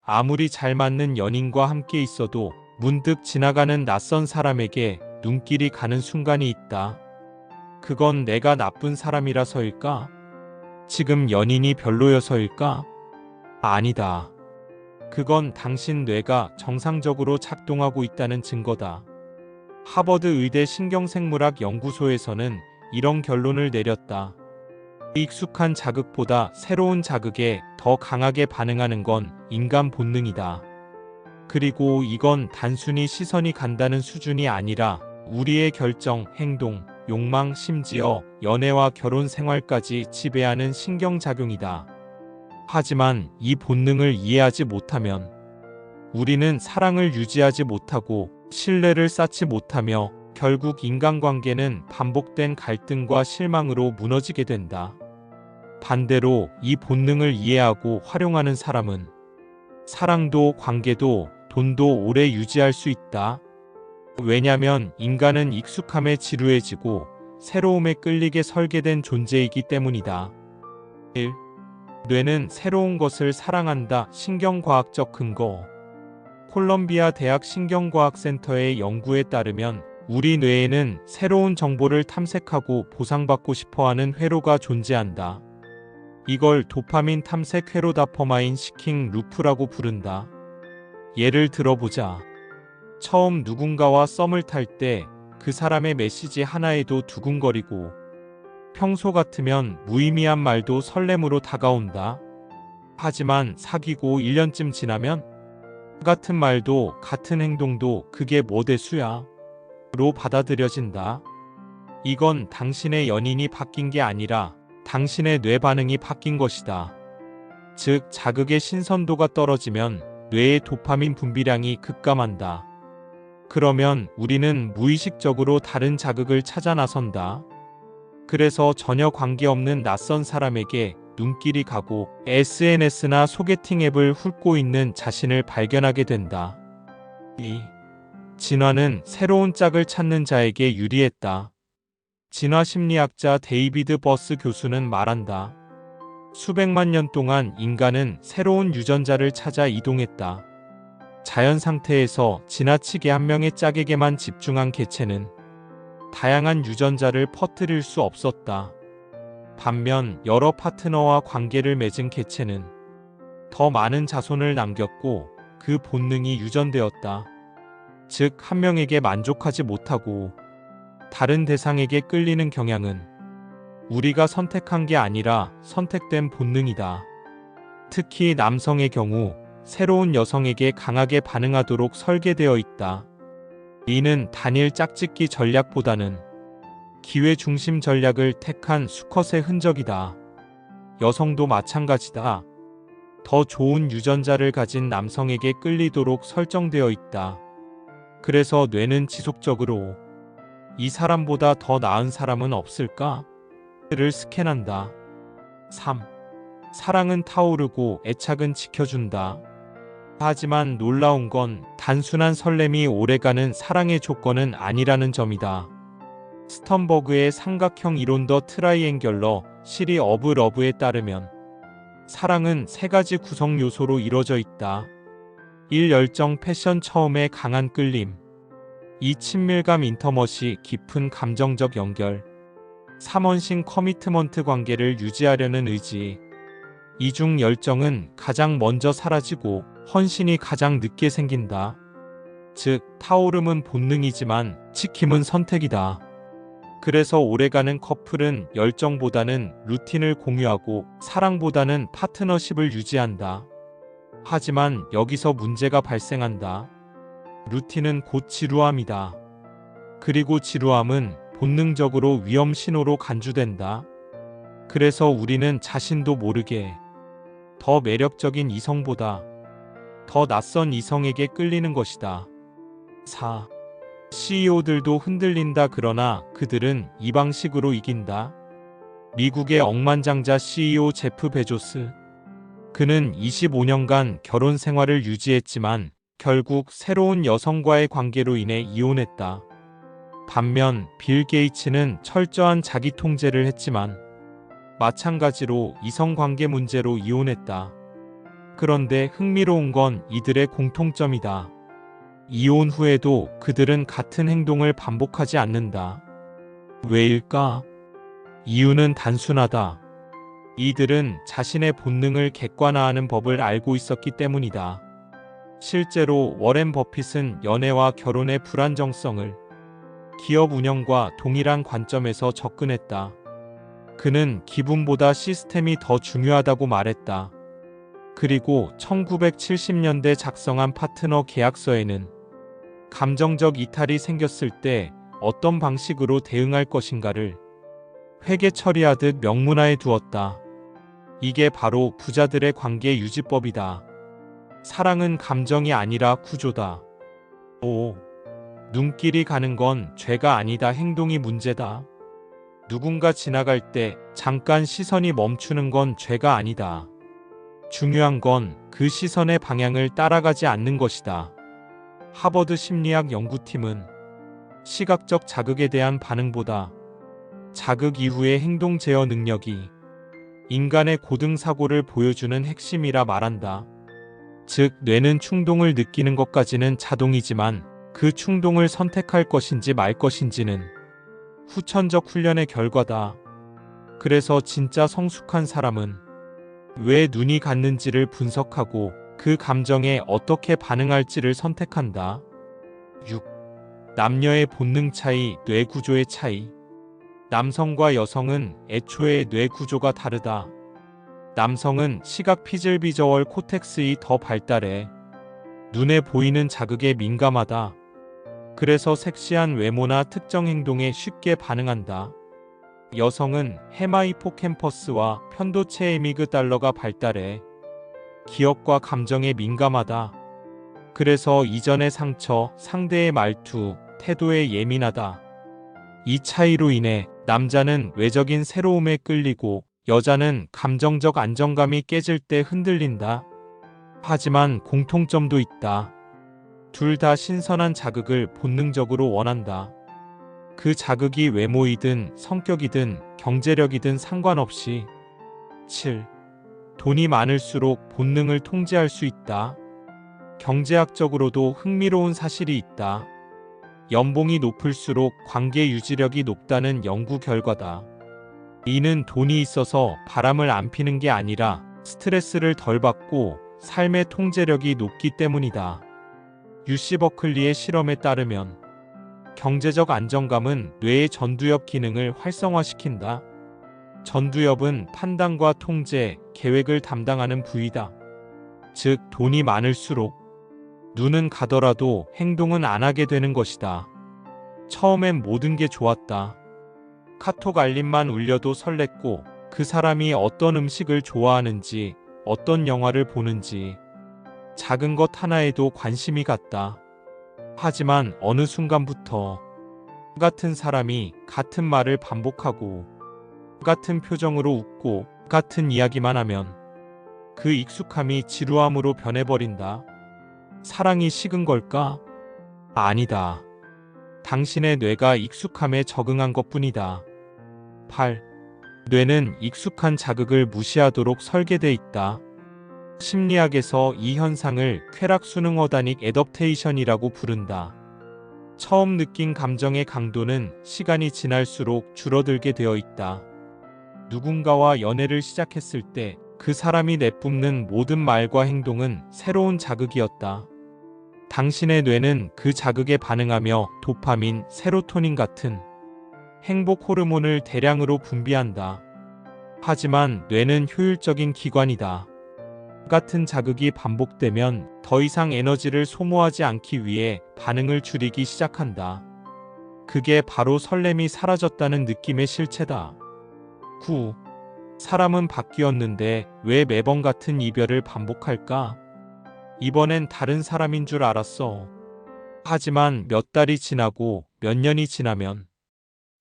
아무리 잘 맞는 연인과 함께 있어도 문득 지나가는 낯선 사람에게 눈길이 가는 순간이 있다. 그건 내가 나쁜 사람이라서일까? 지금 연인이 별로여서일까? 아니다. 그건 당신 뇌가 정상적으로 작동하고 있다는 증거다. 하버드 의대 신경생물학 연구소에서는 이런 결론을 내렸다. 익숙한 자극보다 새로운 자극에 더 강하게 반응하는 건 인간 본능이다. 그리고 이건 단순히 시선이 간다는 수준이 아니라 우리의 결정, 행동, 욕망, 심지어 연애와 결혼 생활까지 지배하는 신경작용이다. 하지만 이 본능을 이해하지 못하면 우리는 사랑을 유지하지 못하고 신뢰를 쌓지 못하며 결국 인간관계는 반복된 갈등과 실망으로 무너지게 된다. 반대로 이 본능을 이해하고 활용하는 사람은 사랑도 관계도 돈도 오래 유지할 수 있다. 왜냐면 인간은 익숙함에 지루해지고 새로움에 끌리게 설계된 존재이기 때문이다. 1. 뇌는 새로운 것을 사랑한다. 신경과학적 근거. 콜롬비아 대학 신경과학센터의 연구에 따르면 우리 뇌에는 새로운 정보를 탐색하고 보상받고 싶어하는 회로가 존재한다. 이걸 도파민 탐색 회로 다퍼마인 시킹 루프라고 부른다. 예를 들어보자. 처음 누군가와 썸을 탈 때 그 사람의 메시지 하나에도 두근거리고 평소 같으면 무의미한 말도 설렘으로 다가온다. 하지만 사귀고 1년쯤 지나면 같은 말도 같은 행동도 그게 뭐 대수야? 로 받아들여진다. 이건 당신의 연인이 바뀐 게 아니라 당신의 뇌 반응이 바뀐 것이다. 즉, 자극의 신선도가 떨어지면 뇌의 도파민 분비량이 급감한다. 그러면 우리는 무의식적으로 다른 자극을 찾아 나선다. 그래서 전혀 관계없는 낯선 사람에게 눈길이 가고 SNS나 소개팅 앱을 훑고 있는 자신을 발견하게 된다. 2. 진화는 새로운 짝을 찾는 자에게 유리했다. 진화심리학자 데이비드 버스 교수는 말한다. 수백만 년 동안 인간은 새로운 유전자를 찾아 이동했다. 자연 상태에서 지나치게 한 명의 짝에게만 집중한 개체는 다양한 유전자를 퍼뜨릴 수 없었다. 반면 여러 파트너와 관계를 맺은 개체는 더 많은 자손을 남겼고 그 본능이 유전되었다. 즉, 한 명에게 만족하지 못하고 다른 대상에게 끌리는 경향은 우리가 선택한 게 아니라 선택된 본능이다. 특히 남성의 경우 새로운 여성에게 강하게 반응하도록 설계되어 있다. 이는 단일 짝짓기 전략보다는 기회 중심 전략을 택한 수컷의 흔적이다. 여성도 마찬가지다. 더 좋은 유전자를 가진 남성에게 끌리도록 설정되어 있다. 그래서 뇌는 지속적으로 이 사람보다 더 나은 사람은 없을까? 를 스캔한다. 3. 사랑은 타오르고 애착은 지켜준다. 하지만 놀라운 건 단순한 설렘이 오래가는 사랑의 조건은 아니라는 점이다. 스턴버그의 삼각형 이론 더 트라이앵귤러 시리 오브 러브에 따르면 사랑은 세 가지 구성 요소로 이루어져 있다. 1. 열정 패션 처음에 강한 끌림. 2. 친밀감 인터머시 깊은 감정적 연결. 3. 헌신 커미트먼트 관계를 유지하려는 의지. 이중 열정은 가장 먼저 사라지고 헌신이 가장 늦게 생긴다. 즉, 타오름은 본능이지만 지킴은 선택이다. 그래서 오래가는 커플은 열정보다는 루틴을 공유하고 사랑보다는 파트너십을 유지한다. 하지만 여기서 문제가 발생한다. 루틴은 곧 지루함이다. 그리고 지루함은 본능적으로 위험 신호로 간주된다. 그래서 우리는 자신도 모르게 더 매력적인 이성보다 더 낯선 이성에게 끌리는 것이다. 4. CEO들도 흔들린다. 그러나 그들은 이 방식으로 이긴다. 미국의 억만장자 CEO 제프 베조스. 그는 25년간 결혼 생활을 유지했지만 결국 새로운 여성과의 관계로 인해 이혼했다. 반면 빌 게이츠는 철저한 자기 통제를 했지만 마찬가지로 이성관계 문제로 이혼했다. 그런데 흥미로운 건 이들의 공통점이다. 이혼 후에도 그들은 같은 행동을 반복하지 않는다. 왜일까? 이유는 단순하다. 이들은 자신의 본능을 객관화하는 법을 알고 있었기 때문이다. 실제로 워렌 버핏은 연애와 결혼의 불안정성을 기업 운영과 동일한 관점에서 접근했다. 그는 기분보다 시스템이 더 중요하다고 말했다. 그리고 1970년대 작성한 파트너 계약서에는 감정적 이탈이 생겼을 때 어떤 방식으로 대응할 것인가를 회계 처리하듯 명문화해 두었다. 이게 바로 부자들의 관계 유지법이다. 사랑은 감정이 아니라 구조다. 오, 눈길이 가는 건 죄가 아니다. 행동이 문제다. 누군가 지나갈 때 잠깐 시선이 멈추는 건 죄가 아니다. 중요한 건 그 시선의 방향을 따라가지 않는 것이다. 하버드 심리학 연구팀은 시각적 자극에 대한 반응보다 자극 이후의 행동 제어 능력이 인간의 고등 사고를 보여주는 핵심이라 말한다. 즉, 뇌는 충동을 느끼는 것까지는 자동이지만 그 충동을 선택할 것인지 말 것인지는 후천적 훈련의 결과다. 그래서 진짜 성숙한 사람은 왜 눈이 갔는지를 분석하고 그 감정에 어떻게 반응할지를 선택한다. 6. 남녀의 본능 차이, 뇌 구조의 차이. 남성과 여성은 애초에 뇌 구조가 다르다. 남성은 시각 피즐비저월 코텍스이 더 발달해 눈에 보이는 자극에 민감하다. 그래서 섹시한 외모나 특정 행동에 쉽게 반응한다. 여성은 헤마히포캠퍼스와 편도체 에미그달러가 발달해 기억과 감정에 민감하다. 그래서 이전의 상처, 상대의 말투, 태도에 예민하다. 이 차이로 인해 남자는 외적인 새로움에 끌리고 여자는 감정적 안정감이 깨질 때 흔들린다. 하지만 공통점도 있다. 둘 다 신선한 자극을 본능적으로 원한다. 그 자극이 외모이든 성격이든 경제력이든 상관없이. 7. 돈이 많을수록 본능을 통제할 수 있다. 경제학적으로도 흥미로운 사실이 있다. 연봉이 높을수록 관계 유지력이 높다는 연구 결과다. 이는 돈이 있어서 바람을 안 피는 게 아니라 스트레스를 덜 받고 삶의 통제력이 높기 때문이다. UC 버클리의 실험에 따르면 경제적 안정감은 뇌의 전두엽 기능을 활성화시킨다. 전두엽은 판단과 통제, 계획을 담당하는 부위다. 즉, 돈이 많을수록 눈은 가더라도 행동은 안 하게 되는 것이다. 처음엔 모든 게 좋았다. 카톡 알림만 울려도 설렜고 그 사람이 어떤 음식을 좋아하는지, 어떤 영화를 보는지 작은 것 하나에도 관심이 갔다. 하지만 어느 순간부터 같은 사람이 같은 말을 반복하고 같은 표정으로 웃고 같은 이야기만 하면 그 익숙함이 지루함으로 변해버린다. 사랑이 식은 걸까? 아니다. 당신의 뇌가 익숙함에 적응한 것뿐이다. 8. 뇌는 익숙한 자극을 무시하도록 설계돼 있다. 심리학에서 이 현상을 쾌락순응 어다닉 애덕테이션이라고 부른다. 처음 느낀 감정의 강도는 시간이 지날수록 줄어들게 되어 있다. 누군가와 연애를 시작했을 때 그 사람이 내뿜는 모든 말과 행동은 새로운 자극이었다. 당신의 뇌는 그 자극에 반응하며 도파민, 세로토닌 같은 행복 호르몬을 대량으로 분비한다. 하지만 뇌는 효율적인 기관이다. 같은 자극이 반복되면 더 이상 에너지를 소모하지 않기 위해 반응을 줄이기 시작한다. 그게 바로 설렘이 사라졌다는 느낌의 실체다. 9. 사람은 바뀌었는데 왜 매번 같은 이별을 반복할까? 이번엔 다른 사람인 줄 알았어. 하지만 몇 달이 지나고 몇 년이 지나면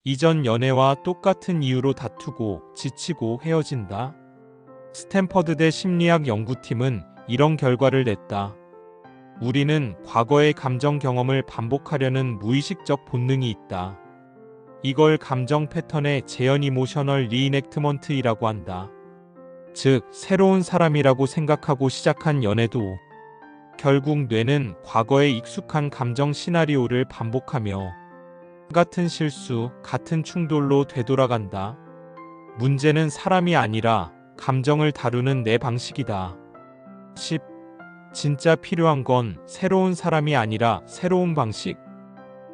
이전 연애와 똑같은 이유로 다투고 지치고 헤어진다. 스탠퍼드대 심리학 연구팀은 이런 결과를 냈다. 우리는 과거의 감정 경험을 반복하려는 무의식적 본능이 있다. 이걸 감정 패턴의 재현 이모셔널 리이넥트먼트이라고 한다. 즉 새로운 사람이라고 생각하고 시작한 연애도 결국 뇌는 과거에 익숙한 감정 시나리오를 반복하며 같은 실수, 같은 충돌로 되돌아간다. 문제는 사람이 아니라 감정을 다루는 내 방식이다. 10. 진짜 필요한 건 새로운 사람이 아니라 새로운 방식.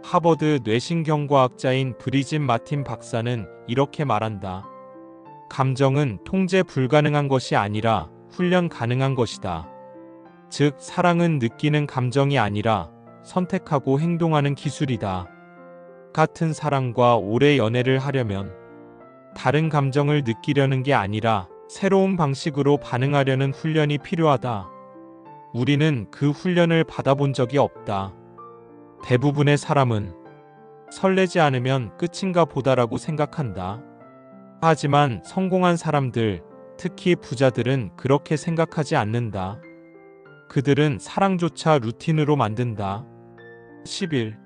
하버드 뇌신경과학자인 브리짓 마틴 박사는 이렇게 말한다. 감정은 통제 불가능한 것이 아니라 훈련 가능한 것이다. 즉, 사랑은 느끼는 감정이 아니라 선택하고 행동하는 기술이다. 같은 사람과 오래 연애를 하려면 다른 감정을 느끼려는 게 아니라 새로운 방식으로 반응하려는 훈련이 필요하다. 우리는 그 훈련을 받아본 적이 없다. 대부분의 사람은 설레지 않으면 끝인가 보다라고 생각한다. 하지만 성공한 사람들, 특히 부자들은 그렇게 생각하지 않는다. 그들은 사랑조차 루틴으로 만든다. 11.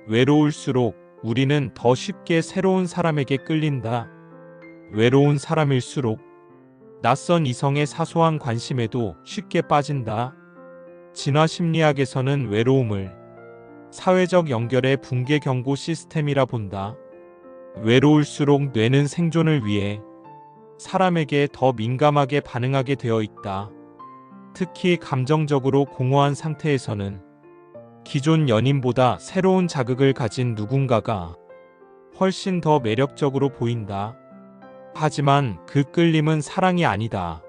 외로울수록 우리는 더 쉽게 새로운 사람에게 끌린다. 외로운 사람일수록 낯선 이성의 사소한 관심에도 쉽게 빠진다. 진화 심리학에서는 외로움을 사회적 연결의 붕괴 경고 시스템이라 본다. 외로울수록 뇌는 생존을 위해 사람에게 더 민감하게 반응하게 되어 있다. 특히 감정적으로 공허한 상태에서는 기존 연인보다 새로운 자극을 가진 누군가가 훨씬 더 매력적으로 보인다. 하지만 그 끌림은 사랑이 아니다.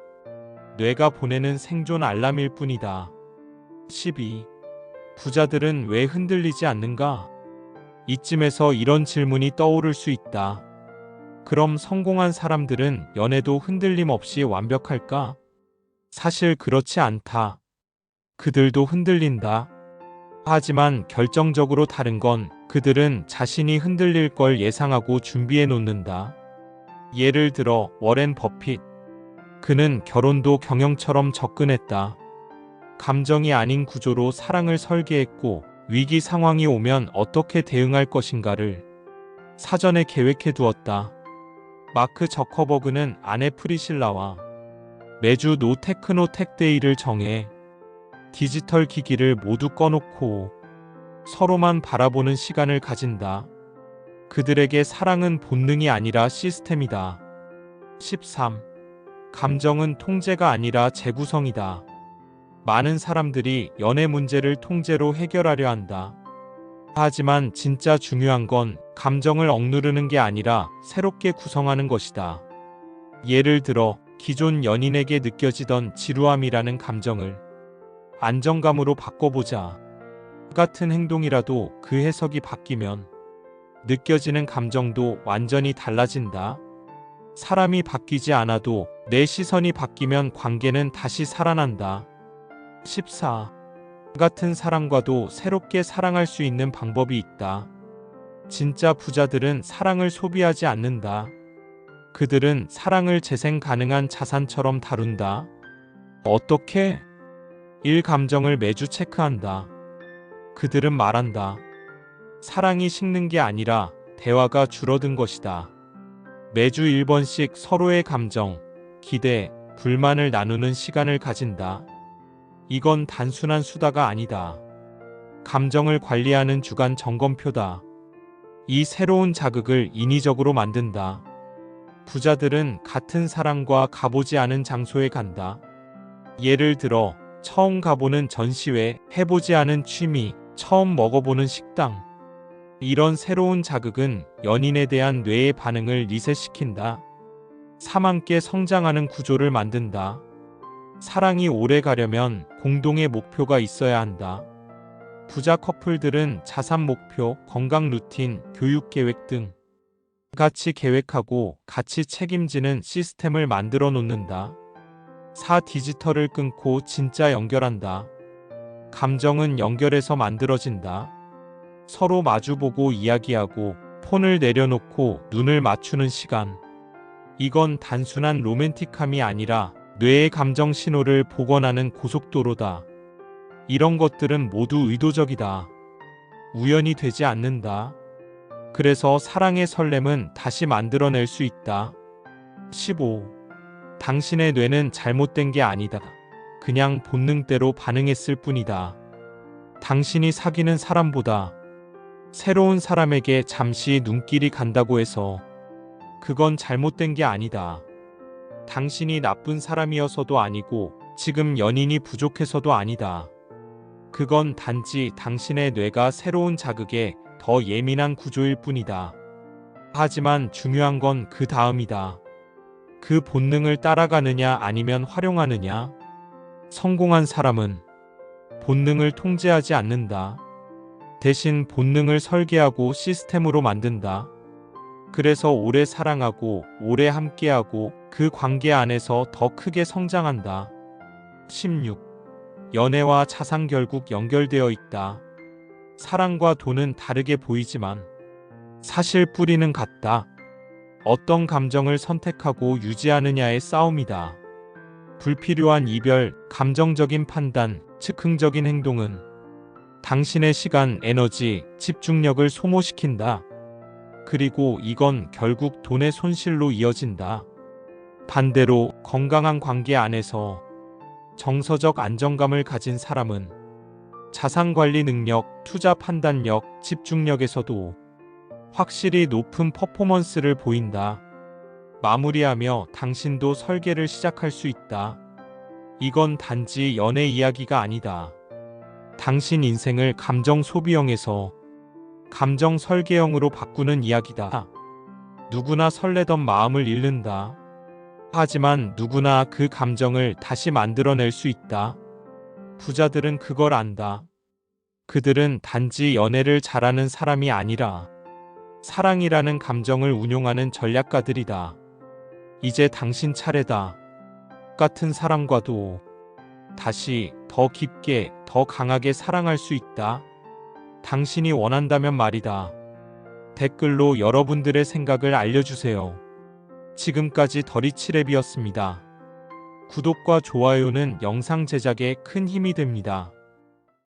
뇌가 보내는 생존 알람일 뿐이다. 12. 부자들은 왜 흔들리지 않는가? 이쯤에서 이런 질문이 떠오를 수 있다. 그럼 성공한 사람들은 연애도 흔들림 없이 완벽할까? 사실 그렇지 않다. 그들도 흔들린다. 하지만 결정적으로 다른 건 그들은 자신이 흔들릴 걸 예상하고 준비해 놓는다. 예를 들어 워렌 버핏. 그는 결혼도 경영처럼 접근했다. 감정이 아닌 구조로 사랑을 설계했고 위기 상황이 오면 어떻게 대응할 것인가를 사전에 계획해 두었다. 마크 저커버그는 아내 프리실라와 매주 노 테크노 택데이를 정해 디지털 기기를 모두 꺼놓고 서로만 바라보는 시간을 가진다. 그들에게 사랑은 본능이 아니라 시스템이다. 13. 감정은 통제가 아니라 재구성이다. 많은 사람들이 연애 문제를 통제로 해결하려 한다. 하지만 진짜 중요한 건 감정을 억누르는 게 아니라 새롭게 구성하는 것이다. 예를 들어 기존 연인에게 느껴지던 지루함이라는 감정을 안정감으로 바꿔보자. 같은 행동이라도 그 해석이 바뀌면 느껴지는 감정도 완전히 달라진다. 사람이 바뀌지 않아도 내 시선이 바뀌면 관계는 다시 살아난다. 14. 같은 사람과도 새롭게 사랑할 수 있는 방법이 있다. 진짜 부자들은 사랑을 소비하지 않는다. 그들은 사랑을 재생 가능한 자산처럼 다룬다. 어떻게? 1. 감정을 매주 체크한다. 그들은 말한다. 사랑이 식는 게 아니라 대화가 줄어든 것이다. 매주 1번씩 서로의 감정, 기대, 불만을 나누는 시간을 가진다. 이건 단순한 수다가 아니다. 감정을 관리하는 주간 점검표다. 이 새로운 자극을 인위적으로 만든다. 부자들은 같은 사람과 가보지 않은 장소에 간다. 예를 들어 처음 가보는 전시회, 해보지 않은 취미, 처음 먹어보는 식당. 이런 새로운 자극은 연인에 대한 뇌의 반응을 리셋시킨다. 함께 성장하는 구조를 만든다. 사랑이 오래 가려면 공동의 목표가 있어야 한다. 부자 커플들은 자산 목표, 건강 루틴, 교육 계획 등 같이 계획하고 같이 책임지는 시스템을 만들어 놓는다. 4. 디지털을 끊고 진짜 연결한다. 감정은 연결해서 만들어진다. 서로 마주보고 이야기하고 폰을 내려놓고 눈을 맞추는 시간. 이건 단순한 로맨틱함이 아니라 뇌의 감정 신호를 복원하는 고속도로다. 이런 것들은 모두 의도적이다. 우연이 되지 않는다. 그래서 사랑의 설렘은 다시 만들어낼 수 있다. 15. 당신의 뇌는 잘못된 게 아니다. 그냥 본능대로 반응했을 뿐이다. 당신이 사귀는 사람보다 새로운 사람에게 잠시 눈길이 간다고 해서 그건 잘못된 게 아니다. 당신이 나쁜 사람이어서도 아니고 지금 연인이 부족해서도 아니다. 그건 단지 당신의 뇌가 새로운 자극에 더 예민한 구조일 뿐이다. 하지만 중요한 건 그 다음이다. 그 본능을 따라가느냐 아니면 활용하느냐? 성공한 사람은 본능을 통제하지 않는다. 대신 본능을 설계하고 시스템으로 만든다. 그래서 오래 사랑하고 오래 함께하고 그 관계 안에서 더 크게 성장한다. 16. 연애와 자산 결국 연결되어 있다. 사랑과 돈은 다르게 보이지만 사실 뿌리는 같다. 어떤 감정을 선택하고 유지하느냐의 싸움이다. 불필요한 이별, 감정적인 판단, 즉흥적인 행동은 당신의 시간, 에너지, 집중력을 소모시킨다. 그리고 이건 결국 돈의 손실로 이어진다. 반대로 건강한 관계 안에서 정서적 안정감을 가진 사람은 자산 관리 능력, 투자 판단력, 집중력에서도 확실히 높은 퍼포먼스를 보인다. 마무리하며 당신도 설계를 시작할 수 있다. 이건 단지 연애 이야기가 아니다. 당신 인생을 감정 소비형에서 감정 설계형으로 바꾸는 이야기다. 누구나 설레던 마음을 잃는다. 하지만 누구나 그 감정을 다시 만들어낼 수 있다. 부자들은 그걸 안다. 그들은 단지 연애를 잘하는 사람이 아니라 사랑이라는 감정을 운용하는 전략가들이다. 이제 당신 차례다. 같은 사람과도 다시 더 깊게, 더 강하게 사랑할 수 있다. 당신이 원한다면 말이다. 댓글로 여러분들의 생각을 알려주세요. 지금까지 더리치랩이었습니다. 구독과 좋아요는 영상 제작에 큰 힘이 됩니다.